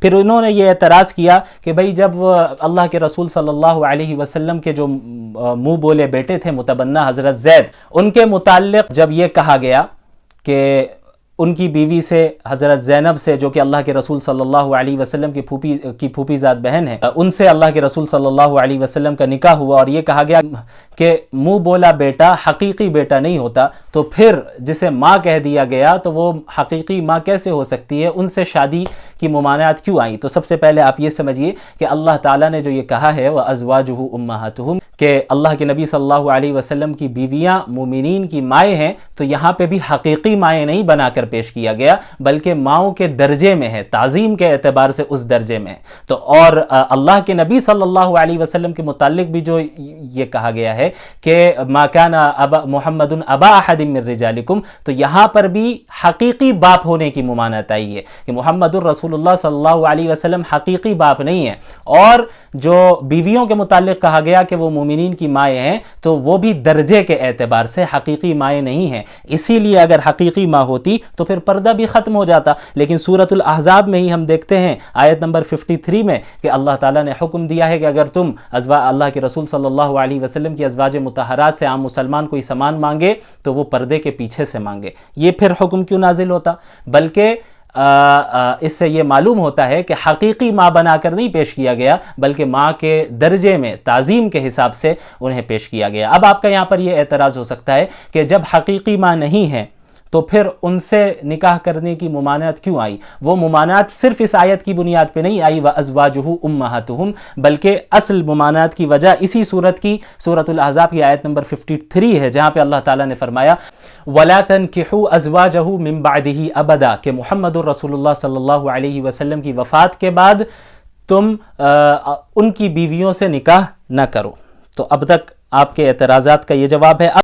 پھر انہوں نے یہ اعتراض کیا کہ بھئی جب اللہ کے رسول صلی اللہ علیہ وسلم کے جو منہ بولے بیٹے تھے متبنہ حضرت زید، ان کے متعلق جب یہ کہا گیا کہ ان کی بیوی سے حضرت زینب سے، جو کہ اللہ کے رسول صلی اللہ علیہ وسلم کی پھوپھی زاد بہن ہے، ان سے اللہ کے رسول صلی اللہ علیہ وسلم کا نکاح ہوا، اور یہ کہا گیا کہ منہ بولا بیٹا حقیقی بیٹا نہیں ہوتا، تو پھر جسے ماں کہہ دیا گیا تو وہ حقیقی ماں کیسے ہو سکتی ہے؟ ان سے شادی کی ممانعت کیوں آئیں؟ تو سب سے پہلے آپ یہ سمجھیے کہ اللہ تعالیٰ نے جو یہ کہا ہے وَأَزْوَاجُهُ أُمَّهَاتُهُمْ، کہ اللہ کے نبی صلی اللہ علیہ وسلم کی بیویاں مومنین کی مائیں ہیں، تو یہاں پہ بھی حقیقی مائیں نہیں بنا کر پیش کیا گیا، بلکہ ماؤں کے درجے میں ہے، تعظیم کے اعتبار سے اس درجے میں ہے۔ تو اور اللہ کے نبی صلی اللہ علیہ وسلم کے متعلق بھی جو یہ کہا گیا ہے کہ ما کان محمد ابا احد من رجالکم، تو یہاں پر بھی حقیقی باپ ہونے کی ممانعت آئی ہے کہ محمد الرسول اللہ صلی اللہ علیہ وسلم حقیقی باپ نہیں ہے، اور جو بیویوں کے متعلق کہا گیا کہ وہ مومنین کی مائیں ہیں، تو وہ بھی درجے کے اعتبار سے حقیقی مائیں نہیں ہیں۔ اسی لیے اگر حقیقی ماں ہوتی تو پھر پردہ بھی ختم ہو جاتا، لیکن سورۃ الاحزاب میں ہی ہم دیکھتے ہیں آیت نمبر 53 میں کہ اللہ تعالیٰ نے حکم دیا ہے کہ اگر تم اللہ کے رسول صلی اللہ علیہ وسلم کی ازواج مطہرات سے عام مسلمان کوئی سامان مانگے تو وہ پردے کے پیچھے سے مانگے۔ یہ پھر حکم کیوں نازل ہوتا؟ بلکہ اس سے یہ معلوم ہوتا ہے کہ حقیقی ماں بنا کر نہیں پیش کیا گیا، بلکہ ماں کے درجے میں تعظیم کے حساب سے انہیں پیش کیا گیا۔ اب آپ کا یہاں پر یہ اعتراض ہو سکتا ہے کہ جب حقیقی ماں نہیں ہے تو پھر ان سے نکاح کرنے کی ممانعت کیوں آئی؟ وہ ممانعت صرف اس آیت کی بنیاد پہ نہیں آئی وَأَزْوَاجُهُ أُمَّهَاتُهُمْ، بلکہ اصل ممانعت کی وجہ اسی سورت کی سورۃ الاحزاب کی آیت نمبر 53 ہے، جہاں پہ اللہ تعالیٰ نے فرمایا وَلَا تَنْكِحُوا أَزْوَاجَهُ مِن بَعْدِهِ أَبَدًا، کہ محمد الرسول اللہ صلی اللہ علیہ وسلم کی وفات کے بعد تم ان کی بیویوں سے نکاح نہ کرو۔ تو اب تک آپ کے اعتراضات کا یہ جواب ہے۔